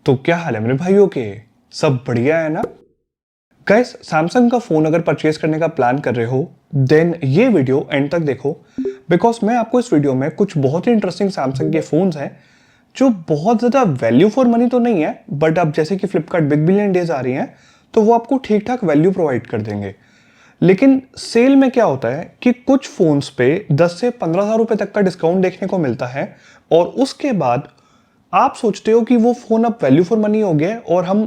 तो क्या हाल है मेरे भाइयों के? सब बढ़िया है ना? गाइस, सैमसंग का फोन अगर परचेज करने का प्लान कर रहे हो देन ये वीडियो एंड तक देखो, बिकॉज मैं आपको इस वीडियो में कुछ बहुत ही इंटरेस्टिंग सैमसंग के फोन्स हैं जो बहुत ज़्यादा वैल्यू फॉर मनी तो नहीं है, बट अब जैसे कि फ्लिपकार्ट बिग बिलियन डेज आ रही हैं तो वो आपको ठीक ठाक वैल्यू प्रोवाइड कर देंगे। लेकिन सेल में क्या होता है कि कुछ फोन्स पे 10 से 15,000 रुपए तक का डिस्काउंट देखने को मिलता है और उसके बाद आप सोचते हो कि वो फोन अब वैल्यू फॉर मनी हो गया और हम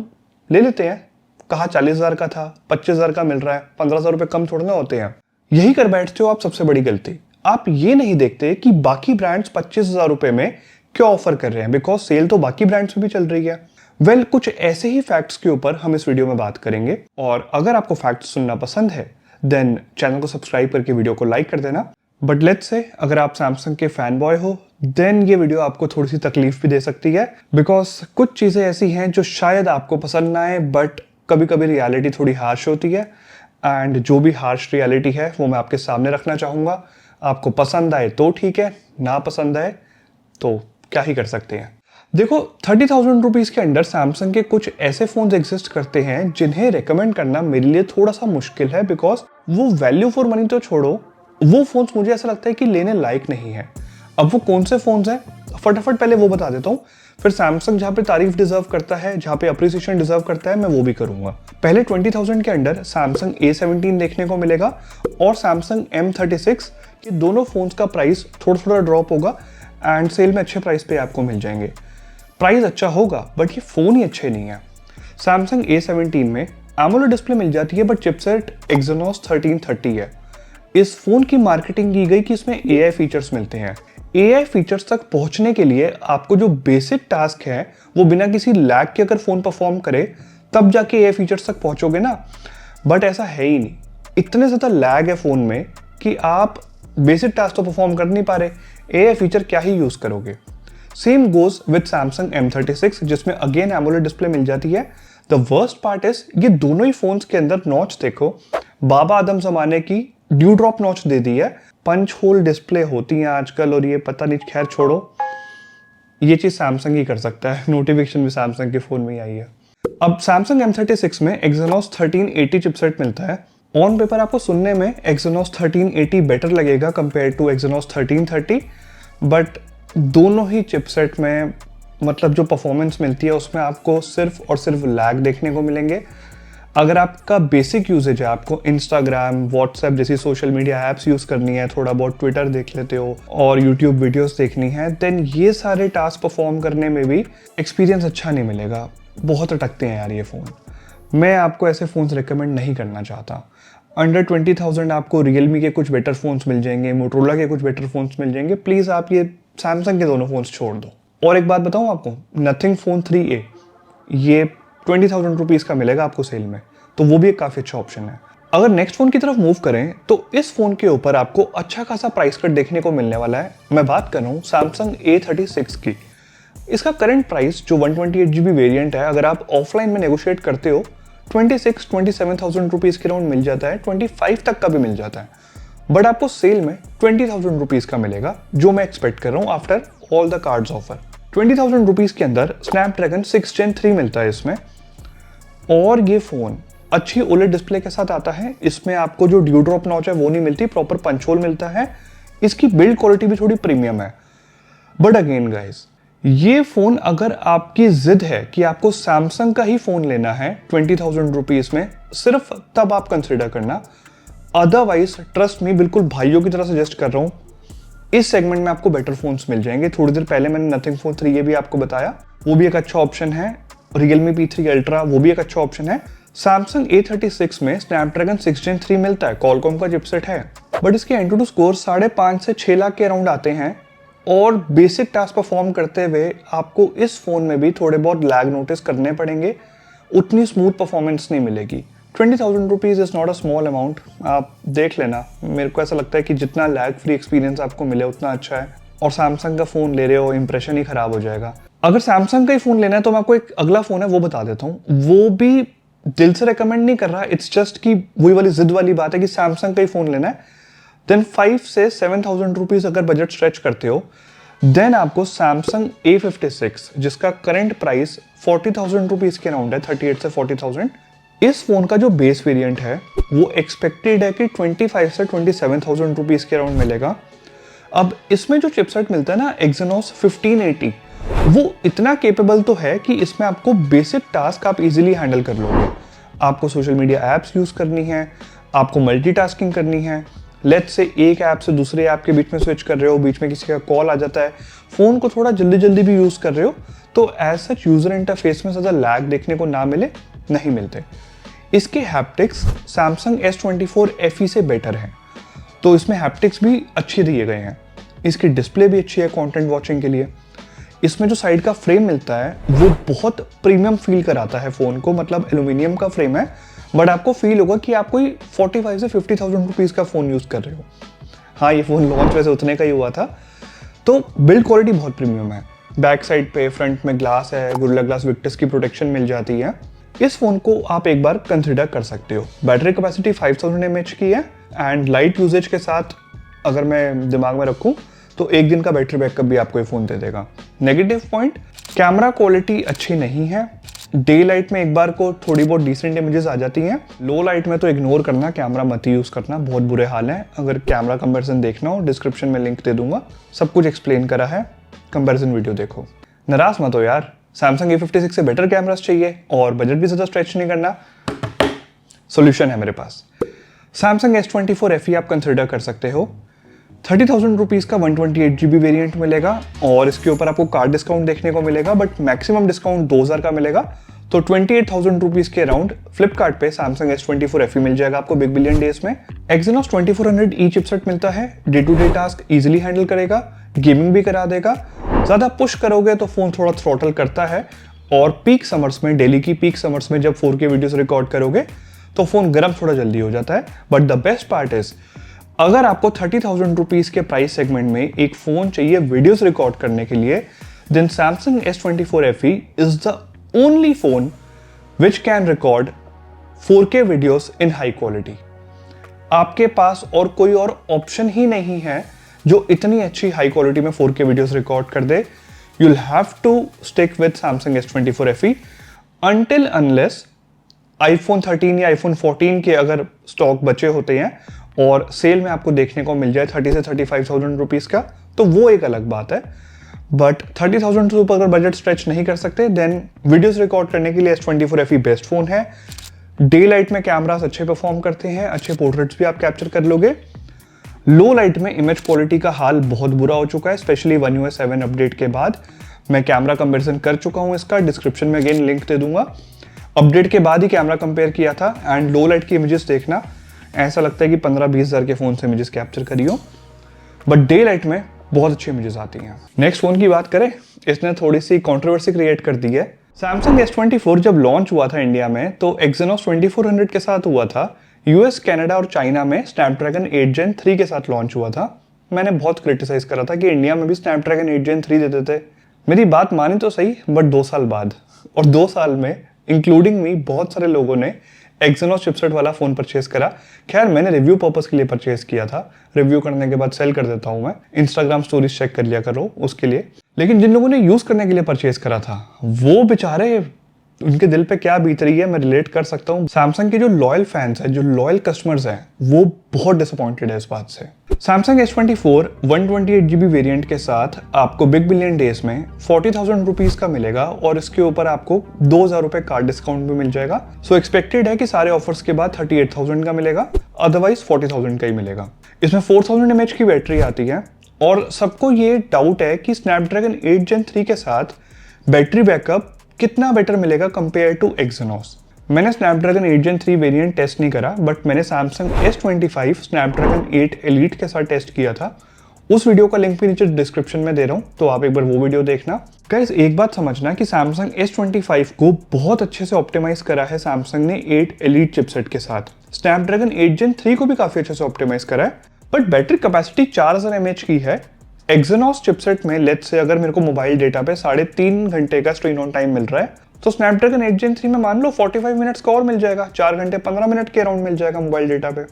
ले लेते हैं। कहा 40,000 का था, 25,000 का मिल रहा है, 15,000 रुपए कम थोड़े ना होते हैं। यही कर बैठते हो आप सबसे बड़ी गलती। आप ये नहीं देखते कि बाकी ब्रांड्स 25,000 रुपए में क्या ऑफर कर रहे हैं, बिकॉज सेल तो बाकी ब्रांड्स में भी चल रही है। कुछ ऐसे ही फैक्ट्स के ऊपर हम इस वीडियो में बात करेंगे और अगर आपको फैक्ट्स सुनना पसंद है देन चैनल को सब्सक्राइब करके वीडियो को लाइक कर देना। बट लेट्स से अगर आप सैमसंग के फैन बॉय हो देन ये वीडियो आपको थोड़ी सी तकलीफ भी दे सकती है, बिकॉज कुछ चीजें ऐसी हैं जो शायद आपको पसंद ना आए, बट कभी कभी रियलिटी थोड़ी हार्श होती है एंड जो भी हार्श रियलिटी है वो मैं आपके सामने रखना चाहूंगा। आपको पसंद आए तो ठीक है, ना पसंद आए तो क्या ही कर सकते हैं। देखो, 30,000 रुपीज के अंडर सैमसंग के कुछ ऐसे फोन्स एग्जिस्ट करते हैं जिन्हें रेकमेंड करना मेरे लिए थोड़ा सा मुश्किल है, बिकॉज वो वैल्यू फॉर मनी तो छोड़ो, वो फोन्स मुझे ऐसा लगता है कि लेने लायक नहीं है। अब वो कौन से फोन्स हैं फटाफट पहले वो बता देता हूँ, फिर सैमसंग जहाँ पे तारीफ डिजर्व करता है, जहाँ पे अप्रिसिएशन डिजर्व करता है, मैं वो भी करूंगा। पहले 20,000 के अंडर सैमसंग A17 देखने को मिलेगा और सैमसंग M36। ये दोनों फोन्स का प्राइस थोड़ा थोड़ा ड्रॉप होगा एंड सेल में अच्छे प्राइस पे आपको मिल जाएंगे। प्राइस अच्छा होगा बट ये फोन ही अच्छे नहीं है। सैमसंग A17 में AMOLED डिस्प्ले मिल जाती है बट चिपसेट Exynos 1330 है। इस फोन की मार्केटिंग की गई कि इसमें AI फीचर्स मिलते हैं। AI फीचर्स तक पहुंचने के लिए आपको जो बेसिक टास्क है वो बिना किसी लैग के अगर फोन परफॉर्म करे तब जाके AI फीचर्स तक पहुंचोगे ना, बट ऐसा है ही नहीं। इतने ज्यादा लैग है फोन में कि आप बेसिक टास्क तो परफॉर्म कर नहीं पा रहे, AI फीचर क्या ही यूज करोगे। Same goes with Samsung M36 जिसमें अगेन AMOLED डिस्प्ले मिल जाती है। द वर्स्ट पार्ट इज ये दोनों ही फोन्स के अंदर नॉच देखो, बाबा आदम जमाने की ड्यू ड्रॉप नॉच दे दी है। पंच होल डिस्प्ले होती हैं आजकल और ये पता नहीं, खैर छोड़ो, ये चीज सैमसंग ही कर सकता है। नोटिफिकेशन भी सैमसंग के फोन में ही आई है। अब सैमसंग M36 में Exynos 1380 चिपसेट मिलता है। ऑन पेपर आपको सुनने में Exynos 1380 बेटर लगेगा कंपेयर टू Exynos 1330, बट दोनों ही चिपसेट में मतलब जो परफॉर्मेंस मिलती है उसमें आपको सिर्फ और सिर्फ लैग देखने को मिलेंगे। अगर आपका बेसिक यूजेज है, आपको इंस्टाग्राम, व्हाट्सएप जैसी सोशल मीडिया ऐप्स यूज करनी है, थोड़ा बहुत ट्विटर देख लेते हो और यूट्यूब वीडियोस देखनी है, देन ये सारे टास्क परफॉर्म करने में भी एक्सपीरियंस अच्छा नहीं मिलेगा। बहुत अटकते हैं यार ये फ़ोन। मैं आपको ऐसे फ़ोन्स रिकमेंड नहीं करना चाहता। अंडर 20,000 आपको रियलमी के कुछ बेटर फ़ोन्स मिल जाएंगे, मोटरोला के कुछ बेटर फ़ोन्स मिल जाएंगे। प्लीज़ आप ये सैमसंग के दोनों फ़ोन्स छोड़ दो। और एक बात बताऊँ आपको, नथिंग फ़ोन 3A ये 20,000 रुपीज़ का मिलेगा आपको सेल में, तो वो भी एक काफ़ी अच्छा ऑप्शन है। अगर नेक्स्ट फ़ोन की तरफ मूव करें तो इस फ़ोन के ऊपर आपको अच्छा खासा प्राइस कट देखने को मिलने वाला है। मैं बात कर रहा हूँ सैमसंग A36 की। इसका करंट प्राइस जो 128GB वेरिएंट है, अगर आप ऑफलाइन में नेगोशिएट करते हो 27,000 रुपीज़ के राउंड मिल जाता है, 25 तक का भी मिल जाता है, बट आपको सेल में 20,000 रुपीज़ का मिलेगा, जो मैं एक्सपेक्ट कर रहा हूँ after all the cards offer. 20,000 rupees के अंदर स्नैपड्रैगन 6 Gen 3 मिलता है इसमें, और ये फ़ोन अच्छी OLED डिस्प्ले के साथ आता है। इसमें आपको जो ड्यू ड्रॉप नॉच है वो नहीं मिलती, प्रॉपर पंच होल मिलता है। इसकी बिल्ड क्वालिटी भी थोड़ी प्रीमियम है। बट अगेन गाइस, ये फ़ोन अगर आपकी जिद है कि आपको सैमसंग का ही फ़ोन लेना है 20,000 रुपीज़ में, सिर्फ तब आप कंसिडर करना। अदरवाइज ट्रस्ट मी, बिल्कुल भाइयों की तरह सजेस्ट कर रहा हूँ, इस सेगमेंट में आपको बेटर फोन्स मिल जाएंगे। थोड़ी देर पहले मैंने नथिंग फोन 3A भी आपको बताया, वो भी एक अच्छा ऑप्शन है। Realme P3 Ultra वो भी एक अच्छा ऑप्शन है। Samsung A36 में स्नैपड्रैगन 6 Gen 3 मिलता है, Qualcomm का चिपसेट है, बट इसके Antutu स्कोर 5.5 से 6 लाख के अराउंड आते हैं और बेसिक टास्क परफॉर्म करते हुए आपको इस फोन में भी थोड़े बहुत लैग नोटिस करने पड़ेंगे, उतनी स्मूथ परफॉर्मेंस नहीं मिलेगी। 20,000 rupees is not a small amount, आप देख लेना। मेरे को ऐसा लगता है कि जितना लैग फ्री एक्सपीरियंस आपको मिले उतना अच्छा है, और सैमसंग का फ़ोन ले रहे हो इंप्रेशन ही ख़राब हो जाएगा। अगर सैमसंग का ही फ़ोन लेना है तो मैं आपको एक अगला फ़ोन है वो बता देता हूँ, वो भी दिल से रिकमेंड नहीं कर रहा, इट्स जस्ट कि वही वाली जिद वाली बात है कि सैमसंग का ही फ़ोन लेना है। देन 5 से 7,000 रुपीज़ अगर बजट स्ट्रेच करते हो देन आपको सैमसंग A56 जिसका करंट प्राइस 40,000 रुपीज के अराउंड है, 38 से 40,000। इस फोन का जो बेस वेरिएंट है वो एक्सपेक्टेड है कि 25 से 27,000 रुपीज के अराउंड मिलेगा। अब इसमें जो चिपसेट मिलता है ना Exynos 1580, वो इतना केपेबल तो है कि इसमें आपको बेसिक टास्क आप इजीली हैंडल कर लोगे। आपको सोशल मीडिया ऐप्स यूज करनी है, आपको मल्टीटास्किंग करनी है, लेट्स से एक ऐप से दूसरे ऐप के बीच में स्विच कर रहे हो, बीच में किसी का कॉल आ जाता है, फोन को थोड़ा जल्दी जल्दी भी यूज कर रहे हो, तो एज सच यूजर इंटरफेस में ज़्यादा लैग देखने को ना मिले, नहीं मिलते। इसके हैप्टिक्स सैमसंग S24 FE से बेटर हैं, तो इसमें हैप्टिक्स भी अच्छे दिए गए हैं। इसकी डिस्प्ले भी अच्छी है कंटेंट वॉचिंग के लिए। इसमें जो साइड का फ्रेम मिलता है वो बहुत प्रीमियम फील कराता है फ़ोन को, मतलब एल्यूमिनियम का फ्रेम है, बट आपको फील होगा कि आप कोई 45 से 50,000 रुपीज़ का फ़ोन यूज़ कर रहे हो। हाँ, ये फ़ोन लॉन्च वैसे उतने का ही हुआ था। तो बिल्ड क्वालिटी बहुत प्रीमियम है। बैक साइड पे फ्रंट में ग्लास है, गोरिल्ला ग्लास विक्टस की प्रोटेक्शन मिल जाती है। इस फ़ोन को आप एक बार कंसिडर कर सकते हो। बैटरी कैपेसिटी 5000 mAh की है एंड लाइट यूजेज के साथ अगर मैं दिमाग में रखूँ तो एक दिन का बैटरी बैकअप भी आपको ये फ़ोन दे देगा। नेगेटिव पॉइंट, कैमरा क्वालिटी अच्छी नहीं है। डे लाइट में एक बार को थोड़ी बहुत डिसेंट इमेजेस आ जाती हैं, लो लाइट में तो इग्नोर करना, कैमरा मत यूज़ करना, बहुत बुरे हाल हैं। अगर कैमरा कंपैरिजन देखना हो डिस्क्रिप्शन में लिंक दे दूंगा, सब कुछ एक्सप्लेन करा है, कंपैरिजन वीडियो देखो। नाराज मत हो यार, सैमसंग A56 से बेटर कैमरास चाहिए और बजट भी ज़्यादा स्ट्रेच नहीं करना, सोल्यूशन है मेरे पास। सैमसंग S24 FE आप कंसिडर कर सकते हो। 30,000 रुपीज़ का 128GB वेरिएंट मिलेगा और इसके ऊपर आपको कार्ड डिस्काउंट देखने को मिलेगा, बट मैक्सिमम डिस्काउंट 2,000 का मिलेगा, तो 28,000 रुपीज़ के अराउंड फ्लिपकार्ट पे सैमसंग S24 FE मिल जाएगा आपको बिग बिलियन डेज में। Exynos 2400E चिपसेट मिलता है, day to day task easily handle करेगा, गेमिंग भी करा देगा। ज़्यादा पुश करोगे तो फ़ोन थोड़ा थ्रॉटल करता है, और पीक समर्स में, डेली की पीक समर्स में जब 4K वीडियोस रिकॉर्ड करोगे तो फ़ोन गर्म थोड़ा जल्दी हो जाता है। But the best part is, अगर आपको 30,000 रुपीज़ के प्राइस सेगमेंट में एक फ़ोन चाहिए वीडियोस रिकॉर्ड करने के लिए, then Samsung S24 FE is the only phone which can record 4K videos in high quality. आपके पास और कोई और ऑप्शन ही नहीं है जो इतनी अच्छी हाई क्वालिटी में 4K वीडियोस रिकॉर्ड कर दे। You'll have to stick with Samsung S24 FE until unless iPhone 13 या iPhone 14 के अगर स्टॉक बचे होते हैं और सेल में आपको देखने को मिल जाए 30 से 35,000 रुपीज़ का, तो वो एक अलग बात है। बट 30,000 से ऊपर अगर बजट स्ट्रेच नहीं कर सकते, देन वीडियोस रिकॉर्ड करने के लिए S24 FE बेस्ट फ़ोन है। डे लाइट में कैमरास अच्छे परफॉर्म करते हैं, अच्छे पोर्ट्रेट्स भी आप कैप्चर कर लोगे। लो लाइट में इमेज क्वालिटी का हाल बहुत बुरा हो चुका है, स्पेशली One UI 7 अपडेट के बाद। मैं कैमरा कंपैरिजन कर चुका हूँ इसका, डिस्क्रिप्शन में अगेन लिंक दे दूंगा। अपडेट के बाद ही कैमरा कंपेयर किया था एंड लो लाइट की इमेजेस देखना, ऐसा लगता है कि 15-20 हज़ार के फ़ोन से इमेजेस कैप्चर करी हो, बट डे लाइट में बहुत अच्छी इमेजेस आती हैं। नेक्स्ट फ़ोन की बात करें, इसने थोड़ी सी कंट्रोवर्सी क्रिएट कर दी है। सैमसंग S24 जब लॉन्च हुआ था इंडिया में तो Exynos 2400 के साथ हुआ था। US, कनाडा और चाइना में स्नैपड्रैगन 8 Gen 3 के साथ लॉन्च हुआ था। मैंने बहुत क्रिटिसाइज करा था कि इंडिया में भी स्नैपड्रैगन 8 Gen 3 देते थे। मेरी बात मानी तो सही, बट 2 साल बाद, और 2 साल में इंक्लूडिंग मी बहुत सारे लोगों ने Exynos चिपसेट वाला फ़ोन परचेज करा। खैर मैंने रिव्यू पर्पस के लिए परचेज किया था, रिव्यू करने के बाद सेल कर देता हूँ मैं, इंस्टाग्राम स्टोरीज चेक कर लिया करो उसके लिए। लेकिन जिन लोगों ने यूज़ करने के लिए परचेज करा था, वो बेचारे, उनके दिल पे क्या बीत रही है मैं रिलेट कर सकता हूँ। सैमसंग के जो लॉयल फैंस हैं, जो लॉयल कस्टमर्स हैं, वो बहुत डिसअपॉइंटेड है इस बात से। सैमसंग S24 128GB वेरिएंट के साथ आपको बिग बिलियन डेज में 40,000 रुपीज़ का मिलेगा और इसके ऊपर आपको 2,000 रुपये कार्ड डिस्काउंट भी मिल जाएगा। सो एक्सपेक्टेड है कि सारे ऑफर्स के बाद 38,000 का मिलेगा, अदरवाइज 40,000 का ही मिलेगा। इसमें 4000 mAh की बैटरी आती है और सबको ये डाउट है कि स्नैपड्रैगन 8 Gen 3 के साथ बैटरी बैकअप कितना बेटर मिलेगा कंपेयर टू Exynos। मैंने स्नैपड्रैगन 8 Gen 3 वेरिएंट टेस्ट नहीं करा, बट मैंने सैमसंग S25 स्नैपड्रैगन 8 Elite के साथ टेस्ट किया था। उस वीडियो का लिंक भी नीचे डिस्क्रिप्शन में दे रहा हूँ, तो आप एक बार वो वीडियो देखना। गाइस एक बात समझना कि सैमसंग S25 को बहुत अच्छे से ऑप्टिमाइज करा है सैमसंग ने 8 Elite चिपसेट के साथ। स्नैपड्रैगन 8 Gen 3 को भी काफी अच्छे से ऑप्टिमाइज करा है, बट बैटरी कैपेसिटी 4000 mAh की है। Exynos चिपसेट में लेट्स से अगर मेरे को मोबाइल डेटा पे 3.5 घंटे का स्क्रीन ऑन टाइम मिल रहा है, तो स्नैपड्रैगन 8 Gen 3 में मान लो 45 मिनट्स का और मिल जाएगा, 4 घंटे 15 मिनट के अराउंड मिल जाएगा मोबाइल डेटा पे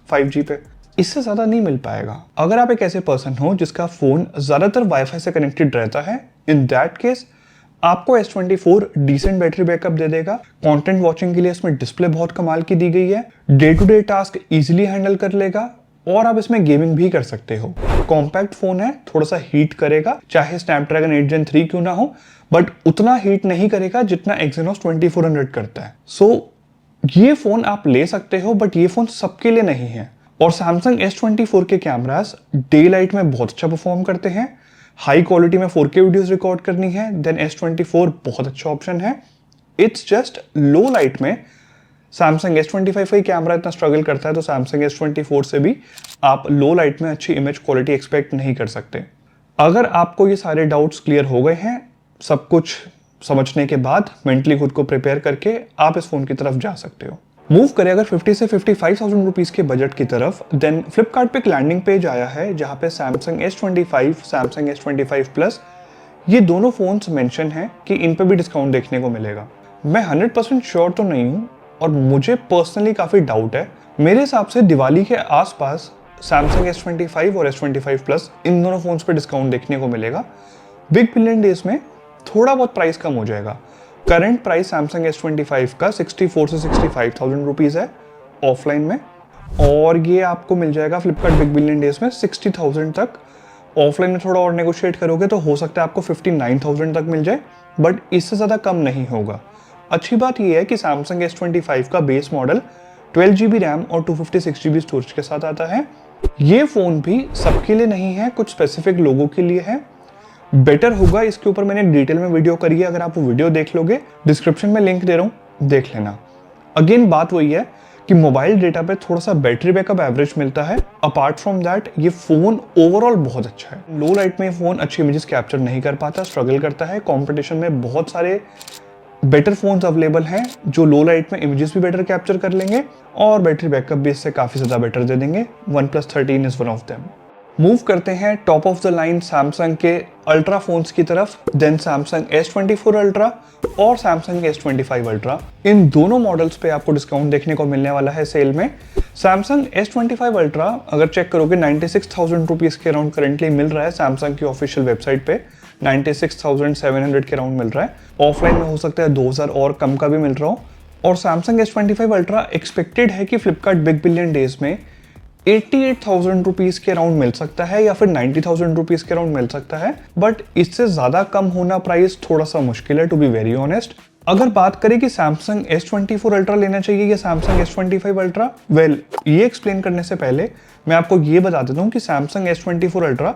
5G पे। इससे ज़्यादा नहीं मिल पाएगा। अगर आप एक ऐसे पर्सन हो जिसका फ़ोन ज़्यादातर वाईफाई से कनेक्टेड रहता है, इन दैट केस आपको S24 डिसेंट बैटरी बैकअप दे देगा। कंटेंट वॉचिंग के लिए इसमें डिस्प्ले बहुत कमाल की दी गई है, day to day task easily handle कर लेगा और आप इसमें गेमिंग भी कर सकते हो। कॉम्पैक्ट फोन है, थोड़ा सा हीट करेगा, चाहे स्नैपड्रैगन 8 Gen 3 क्यों ना हो, बट उतना हीट नहीं करेगा जितना Exynos 2400 करता है। सो ये फोन आप ले सकते हो, बट ये फोन सबके लिए नहीं है। और Samsung S24 के कैमरास डे लाइट में बहुत अच्छा परफॉर्म करते हैं। हाई क्वालिटी में 4K वीडियोस रिकॉर्ड करनी है, देन S24 बहुत अच्छा ऑप्शन है। इट्स जस्ट लो लाइट में Samsung S25 का ही कैमरा इतना स्ट्रगल करता है, तो Samsung S24 से भी आप लो लाइट में अच्छी इमेज क्वालिटी एक्सपेक्ट नहीं कर सकते। अगर आपको ये सारे डाउट्स क्लियर हो गए हैं, सब कुछ समझने के बाद मेंटली खुद को प्रिपेयर करके आप इस फोन की तरफ जा सकते हो। मूव करें अगर 50 से 55,000 रुपीज के बजट की तरफ, देन फ्लिपकार्ट पे एक लैंडिंग पेज आया है जहां पे Samsung S25, Samsung S25 Plus ये दोनों फोन्स मेंशन है कि इन पे भी डिस्काउंट देखने को मिलेगा। मैं 100% श्योर तो नहीं हूँ और मुझे पर्सनली काफी डाउट है। मेरे हिसाब से दिवाली के आसपास Samsung S25 और S25 Plus इन दोनों फोन्स पे डिस्काउंट देखने को मिलेगा। बिग बिलियन डेज में थोड़ा बहुत प्राइस कम हो जाएगा। करंट प्राइस Samsung S25 का 64 से 65,000 रुपीज है ऑफलाइन में, और ये आपको मिल जाएगा फ्लिपकार्ट बिग बिलियन डेज में 60,000 तक। ऑफलाइन में थोड़ा और नेगोशिएट करोगे तो हो सकता है आपको 59,000 तक मिल जाए, बट इससे ज़्यादा कम नहीं होगा। अच्छी बात यह है कि Samsung S25 का बेस मॉडल 12 GB रैम और 256 GB स्टोरेज के साथ आता है। ये फ़ोन भी सबके लिए नहीं है, कुछ स्पेसिफिक लोगों के लिए है। बेटर होगा, इसके ऊपर मैंने डिटेल में वीडियो करी है, अगर आप वो वीडियो देख लोगे डिस्क्रिप्शन में लिंक दे रहा हूँ, देख लेना। अगेन बात वही है कि मोबाइल डेटा पे थोड़ा सा बैटरी बैकअप एवरेज मिलता है। अपार्ट फ्रॉम दैट ये फोन ओवरऑल बहुत अच्छा है। लो लाइट में ये फोन अच्छी इमेजेस कैप्चर नहीं कर पाता, स्ट्रगल करता है। कंपटीशन में बहुत सारे बेटर फोन्स अवेलेबल हैं जो लो लाइट में इमेजेस भी बेटर कैप्चर कर लेंगे और बैटरी बैकअप भी इससे काफी ज्यादा बेटर दे देंगे। OnePlus 13 is one of them. Move करते हैं top of the line Samsung के अल्ट्रा फोन्स की तरफ, देन Samsung S24 अल्ट्रा और Samsung S25 अल्ट्रा। इन दोनों मॉडल्स पे आपको डिस्काउंट देखने को मिलने वाला है सेल में। Samsung S25 अल्ट्रा अगर चेक करोगे 96,000 रुपीज के अराउंड करेंटली मिल रहा है सैमसंग की ऑफिशियल वेबसाइट पे। 96,700 के अराउंड मिल रहा है। ऑफलाइन में हो सकता है 2,000 और कम का भी मिल रहा हो। और Samsung S25 अल्ट्रा एक्सपेक्टेड है कि फ्लिपकार्ट बिग बिलियन डेज में 88,000 रुपीज के अराउंड मिल सकता है या फिर 90,000 रुपीज के अराउंड मिल सकता है, बट इससे ज्यादा कम होना प्राइस थोड़ा सा मुश्किल है, टू बी वेरी ऑनेस्ट। अगर बात करें कि Samsung S24 अल्ट्रा लेना चाहिए या Samsung S25 अल्ट्रा, वेल ये एक्सप्लेन करने से पहले मैं आपको ये बता देता हूँ कि Samsung S24 अल्ट्रा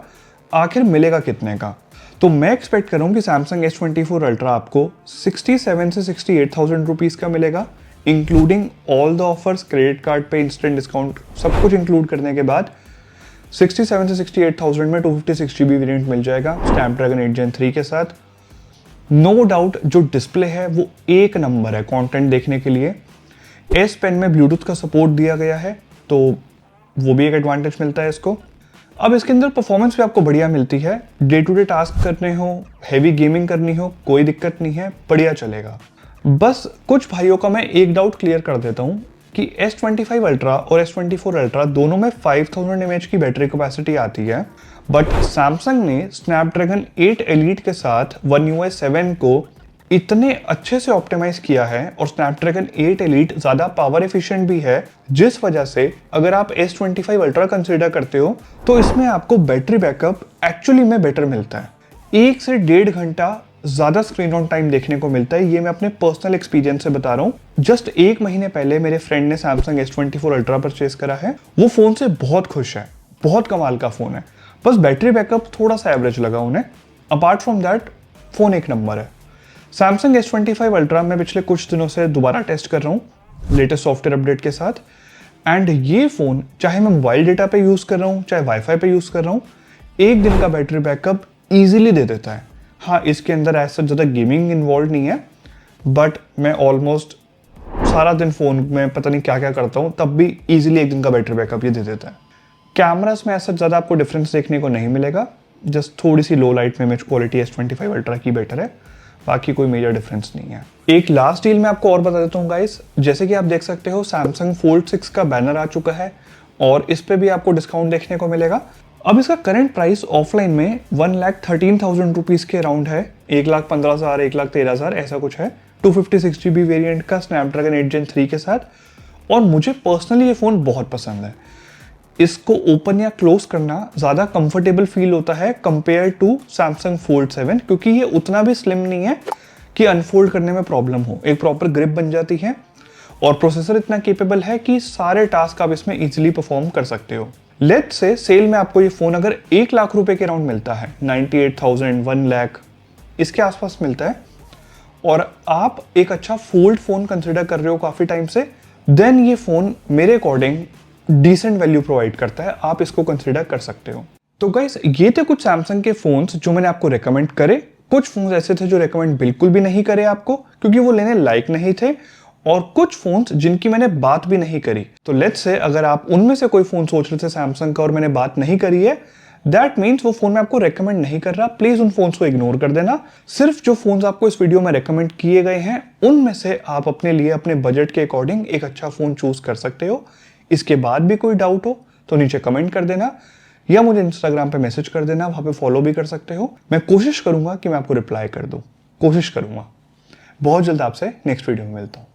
आखिर मिलेगा कितने का। तो मैं एक्सपेक्ट कर रहा हूँ कि Samsung S24 अल्ट्रा आपको 67 से 68,000 रुपीज का मिलेगा, including all the offers, credit card पे इंस्टेंट डिस्काउंट, सब कुछ इंक्लूड करने के बाद 67 से 68,000 में 256 GB वेरिएंट मिल जाएगा स्नैपड्रैगन 8 Gen 3 के साथ। नो डाउट जो डिस्प्ले है वो एक नंबर है कंटेंट देखने के लिए। S Pen में ब्लूटूथ का सपोर्ट दिया गया है, तो वो भी एक एडवांटेज मिलता है इसको। अब इसके अंदर परफॉर्मेंस भी आपको बढ़िया मिलती है। डे टू डे टास्क करने हो, हैवी गेमिंग करनी हो, कोई दिक्कत नहीं है, बढ़िया चलेगा। बस कुछ भाइयों का मैं एक डाउट क्लियर कर देता हूँ कि S25 अल्ट्रा और S24 अल्ट्रा दोनों में 5000 mAh की बैटरी कैपेसिटी आती है, बट Samsung ने Snapdragon 8 Elite के साथ One UI 7 को इतने अच्छे से ऑप्टिमाइज किया है और Snapdragon 8 Elite ज्यादा पावर एफिशिएंट भी है, जिस वजह से अगर आप S25 अल्ट्रा कंसीडर करते हो तो इसमें आपको बैटरी बैकअप एक्चुअली में बेटर मिलता है। 1 से 1.5 घंटा ज्यादा स्क्रीन ऑन टाइम देखने को मिलता है। ये मैं अपने पर्सनल एक्सपीरियंस से बता रहा हूँ। जस्ट 1 महीने पहले मेरे फ्रेंड ने Samsung S24 अल्ट्रा परचेस करा है, वो फोन से बहुत खुश है, बहुत कमाल का फोन है। बस बैटरी बैकअप थोड़ा सा एवरेज लगा उन्हें। अपार्ट फ्रॉम दैट फोन एक नंबर है। Samsung S25 अल्ट्रा मैं पिछले कुछ दिनों से दोबारा टेस्ट कर रहा हूँ लेटेस्ट सॉफ्टवेयर अपडेट के साथ, एंड ये फोन चाहे मैं मोबाइल डेटा पे यूज कर रहा हूँ चाहे वाईफाई पे यूज कर रहा हूँ, 1 दिन का बैटरी बैकअप इजीली दे देता है। हाँ, इसके अंदर ऐसा ज़्यादा गेमिंग इन्वॉल्व नहीं है, बट मैं ऑलमोस्ट सारा दिन फ़ोन में पता नहीं क्या क्या करता हूँ, तब भी इजीली 1 दिन का बैटरी बैकअप ये दे देता है। कैमरास में ऐसा ज़्यादा आपको डिफरेंस देखने को नहीं मिलेगा, जस्ट थोड़ी सी लो लाइट में इमेज क्वालिटी S25 अल्ट्रा की बेटर है, बाकी कोई मेजर डिफरेंस नहीं है। एक लास्ट डील मैं आपको और बता देता हूँ गाइस, जैसे कि आप देख सकते हो Samsung Fold 6 का बैनर आ चुका है और इस पे भी आपको डिस्काउंट देखने को मिलेगा। अब इसका करंट प्राइस ऑफलाइन में 1,13,000 रुपीज़ के अराउंड है। 1,15,000, 1,13,000 ऐसा कुछ है। 256 GB वेरिएंट का स्नैपड्रैगन 8 Gen 3 के साथ। और मुझे पर्सनली ये फ़ोन बहुत पसंद है। इसको ओपन या क्लोज करना ज़्यादा कंफर्टेबल फील होता है कंपेयर टू सैमसंग फोल्ड 7, क्योंकि ये उतना भी स्लिम नहीं है कि अनफोल्ड करने में प्रॉब्लम हो। एक प्रॉपर ग्रिप बन जाती है और प्रोसेसर इतना केपेबल है कि सारे टास्क आप इसमें इजीली परफॉर्म कर सकते हो। लेट्स से सेल में आपको ये फ़ोन अगर 1 लाख रुपए के अराउंड मिलता है, 98,000, 1 लाख इसके आसपास मिलता है, और आप एक अच्छा फोल्ड फ़ोन कंसिडर कर रहे हो काफ़ी टाइम से, देन ये फ़ोन मेरे अकॉर्डिंग डिसेंट वैल्यू प्रोवाइड करता है। आप इसको कंसिडर कर सकते हो। तो गाइस, ये थे कुछ सैमसंग के फ़ोन्स जो मैंने आपको रेकमेंड करे। कुछ फ़ोन्स ऐसे थे जो रेकमेंड बिल्कुल भी नहीं करे आपको, क्योंकि वो लेने लायक नहीं थे, और कुछ फ़ोन्स जिनकी मैंने बात भी नहीं करी। तो लेट्स से अगर आप उनमें से कोई फ़ोन सोच रहे थे सैमसंग का और मैंने बात नहीं करी है, दैट मीन्स वो फ़ोन मैं आपको रेकमेंड नहीं कर रहा। प्लीज़ उन फ़ोन्स को इग्नोर कर देना। सिर्फ जो फ़ोन्स आपको इस वीडियो में रेकमेंड किए गए हैं, उनमें से आप अपने लिए अपने बजट के अकॉर्डिंग एक अच्छा फ़ोन चूज़ कर सकते हो। इसके बाद भी कोई डाउट हो तो नीचे कमेंट कर देना, या मुझे इंस्टाग्राम पे मैसेज कर देना, वहाँ पे फॉलो भी कर सकते हो। मैं कोशिश करूँगा कि मैं आपको रिप्लाई कर दूँ, कोशिश करूँगा। बहुत जल्द आपसे नेक्स्ट वीडियो में मिलता हूँ।